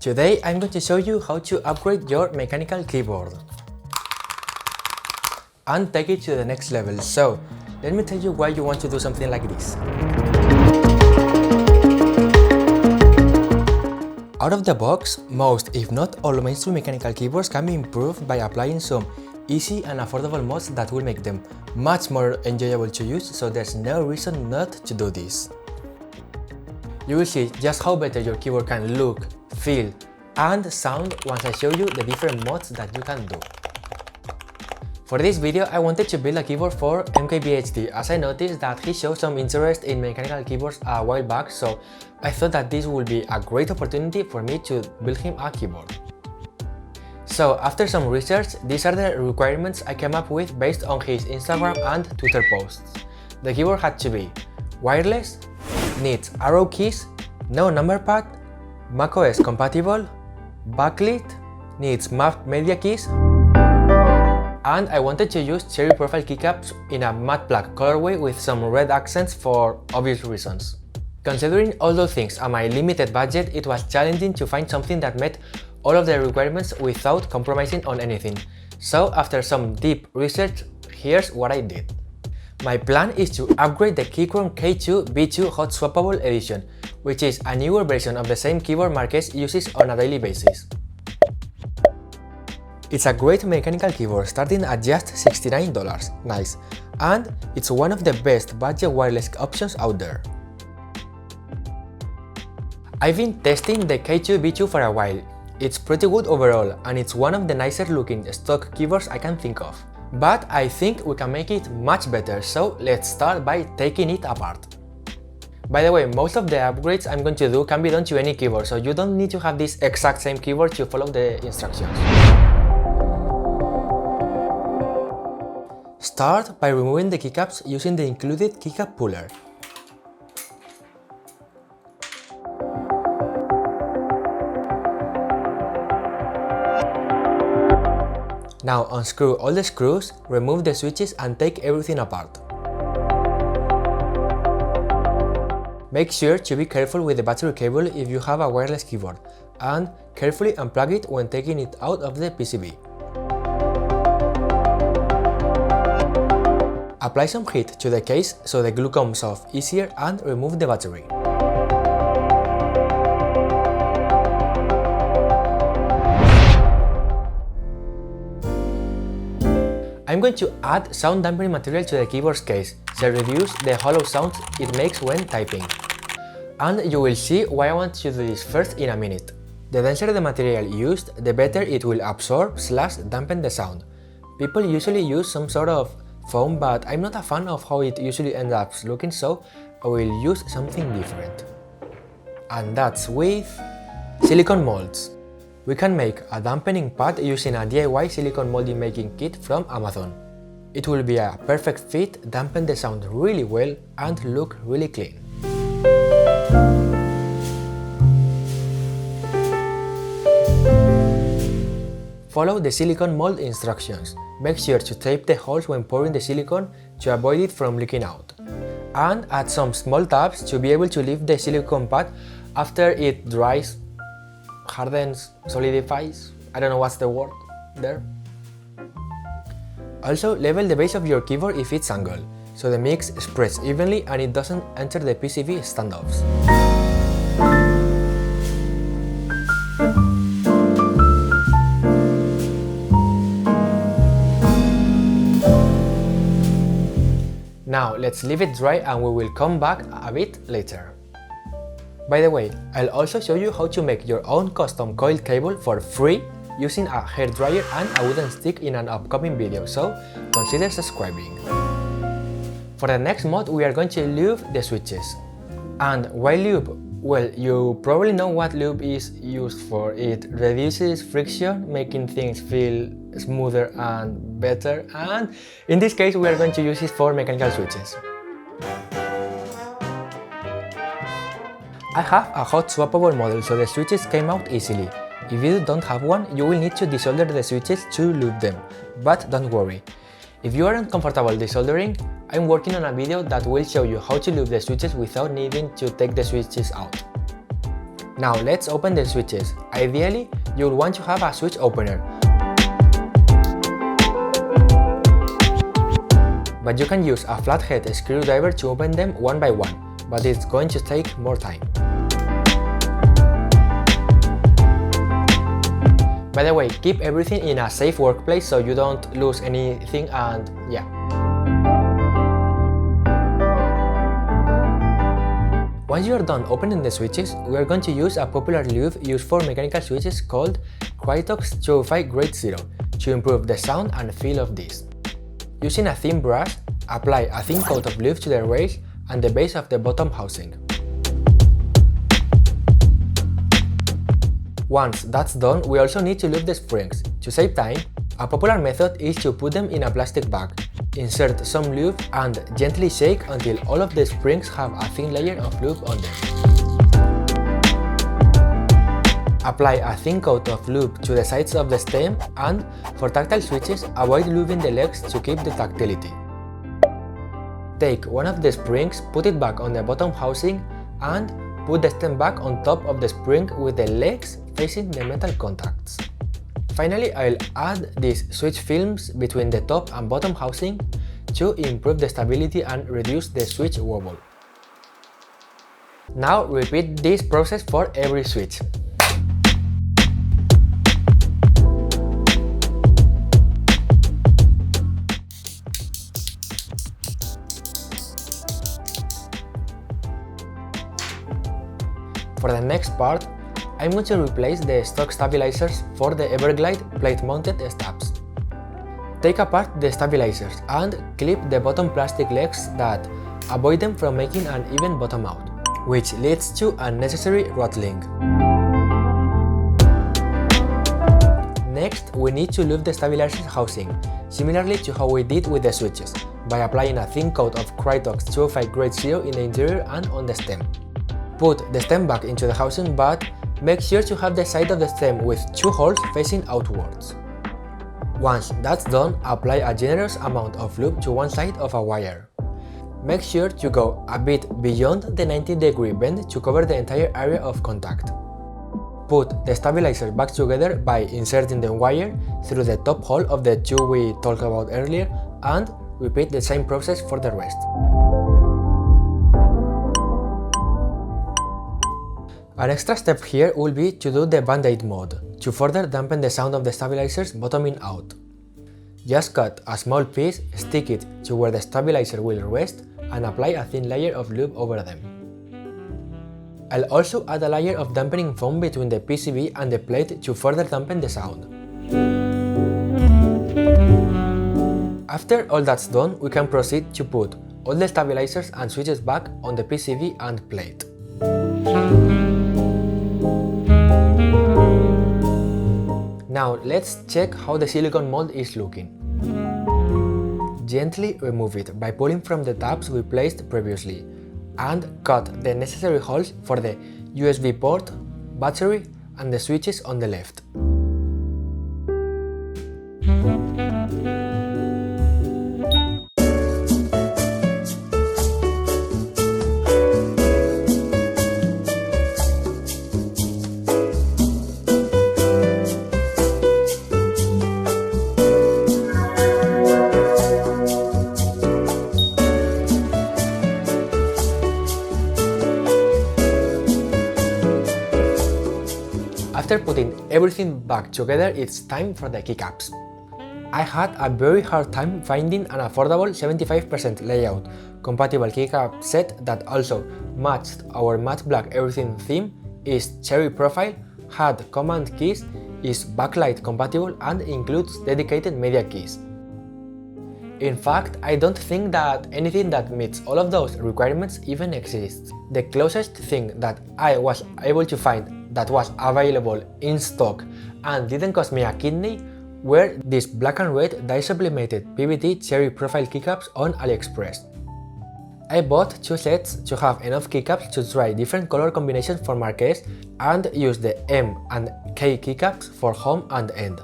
Today I'm going to show you how to upgrade your mechanical keyboard and take it to the next level. So let me tell you why you want to do something like this. Out of the box, most if not all mainstream mechanical keyboards can be improved by applying some easy and affordable mods that will make them much more enjoyable to use, so there's no reason not to do this. You will see just how better your keyboard can look, feel and sound once I show you the different mods that you can do. For this video I wanted to build a keyboard for MKBHD, as I noticed that he showed some interest in mechanical keyboards a while back, so I thought that this would be a great opportunity for me to build him a keyboard. So after some research, these are the requirements I came up with based on his Instagram and Twitter posts. The keyboard had to be wireless, needs arrow keys, no number pad, macOS compatible, backlit, needs mapped media keys, and I wanted to use cherry profile keycaps in a matte black colorway with some red accents for obvious reasons. Considering all those things and my limited budget, it was challenging to find something that met all of the requirements without compromising on anything. So after some deep research, here's what I did. My plan is to upgrade the Keychron K2 B2 Hotswappable edition, which is a newer version of the same keyboard Marques uses on a daily basis. It's a great mechanical keyboard starting at just $69, nice, and it's one of the best budget wireless options out there. I've been testing the K2 B2 for a while. It's pretty good overall, and it's one of the nicer looking stock keyboards I can think of. But I think we can make it much better, so let's start by taking it apart. By the way, most of the upgrades I'm going to do can be done to any keyboard, so you don't need to have this exact same keyboard to follow the instructions. Start by removing the keycaps using the included keycap puller. Now unscrew all the screws, remove the switches and take everything apart. Make sure to be careful with the battery cable if you have a wireless keyboard, and carefully unplug it when taking it out of the PCB. Apply some heat to the case so the glue comes off easier and remove the battery. I'm going to add sound dampening material to the keyboard's case to reduce the hollow sounds it makes when typing. And you will see why I want to do this first in a minute. The denser the material used, the better it will absorb/dampen the sound. People usually use some sort of foam, but I'm not a fan of how it usually ends up looking, so I will use something different. And that's with silicone molds. We can make a dampening pad using a DIY silicone molding making kit from Amazon. It will be a perfect fit, dampen the sound really well and look really clean. Follow the silicone mold instructions. Make sure to tape the holes when pouring the silicone to avoid it from leaking out. And add some small tabs to be able to lift the silicone pad after it dries, hardens, solidifies, I don't know what's the word there. Also level the base of your keyboard if it's angled, so the mix spreads evenly and it doesn't enter the PCB standoffs. Now let's leave it dry and we will come back a bit later. By the way, I'll also show you how to make your own custom coiled cable for free using a hairdryer and a wooden stick in an upcoming video, so consider subscribing. For the next mod we are going to lube the switches. And why lube? Well, you probably know what lube is used for. It reduces friction, making things feel smoother and better, and in this case we are going to use it for mechanical switches. I have a hot swappable model, so the switches came out easily. If you don't have one, you will need to desolder the switches to lube them, but don't worry. If you aren't comfortable desoldering, I'm working on a video that will show you how to lube the switches without needing to take the switches out. Now let's open the switches. Ideally, you'll want to have a switch opener, but you can use a flathead screwdriver to open them one by one, but it's going to take more time. By the way, keep everything in a safe workplace so you don't lose anything, and yeah. Once you are done opening the switches, we are going to use a popular lube used for mechanical switches called Keychron 205 Grade 0 to improve the sound and feel of this. Using a thin brush, apply a thin coat of lube to the rails and the base of the bottom housing. Once that's done, we also need to lube the springs. To save time, a popular method is to put them in a plastic bag, insert some lube and gently shake until all of the springs have a thin layer of lube on them. Apply a thin coat of lube to the sides of the stem, and for tactile switches, avoid lubing the legs to keep the tactility. Take one of the springs, put it back on the bottom housing, and put the stem back on top of the spring with the legs facing the metal contacts. Finally, I'll add these switch films between the top and bottom housing to improve the stability and reduce the switch wobble. Now repeat this process for every switch. For the next part, I'm going to replace the stock stabilizers for the Everglide plate-mounted stabs. Take apart the stabilizers and clip the bottom plastic legs that avoid them from making an even bottom out, which leads to unnecessary rattling. Next, we need to lube the stabilizers housing, similarly to how we did with the switches, by applying a thin coat of Keychron 205 Grade 0 in the interior and on the stem. Put the stem back into the housing, but make sure to have the side of the stem with 2 holes facing outwards. Once that's done, apply a generous amount of lube to one side of a wire. Make sure to go a bit beyond the 90-degree bend to cover the entire area of contact. Put the stabilizer back together by inserting the wire through the top hole of the 2 we talked about earlier, and repeat the same process for the rest. An extra step here will be to do the band-aid mode, to further dampen the sound of the stabilizers bottoming out. Just cut a small piece, stick it to where the stabilizer will rest, and apply a thin layer of lube over them. I'll also add a layer of dampening foam between the PCB and the plate to further dampen the sound. After all that's done, we can proceed to put all the stabilizers and switches back on the PCB and plate. Now let's check how the silicone mold is looking. Gently remove it by pulling from the tabs we placed previously, and cut the necessary holes for the USB port, battery, and the switches on the left. After putting everything back together, it's time for the keycaps. I had a very hard time finding an affordable 75% layout compatible keycap set that also matched our matte black everything theme, is cherry profile, had command keys, is backlight compatible, and includes dedicated media keys. In fact, I don't think that anything that meets all of those requirements even exists. The closest thing that I was able to find that was available in stock and didn't cost me a kidney were these black and red dye-sublimated PVT cherry profile keycaps on AliExpress. I bought 2 sets to have enough keycaps to try different color combinations for Marques and use the M and K keycaps for home and end.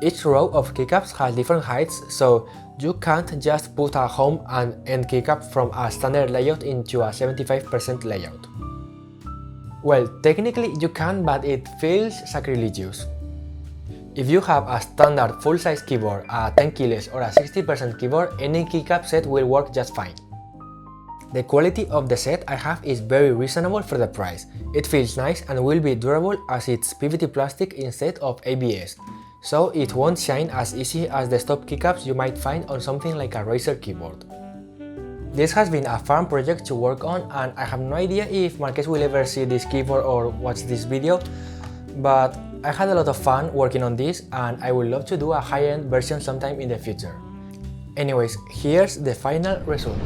Each row of keycaps has different heights, so You can't just put a home and end keycap from a standard layout into a 75% layout. Well, technically you can, but it feels sacrilegious. If you have a standard full-size keyboard, a 10 keyless or a 60% keyboard, any keycap set will work just fine. The quality of the set I have is very reasonable for the price. It feels nice and will be durable as it's PVT plastic instead of ABS, so it won't shine as easy as the stock keycaps you might find on something like a Razer keyboard. This has been a fun project to work on, and I have no idea if Marques will ever see this keyboard or watch this video, but I had a lot of fun working on this and I would love to do a high-end version sometime in the future. Anyways, here's the final result.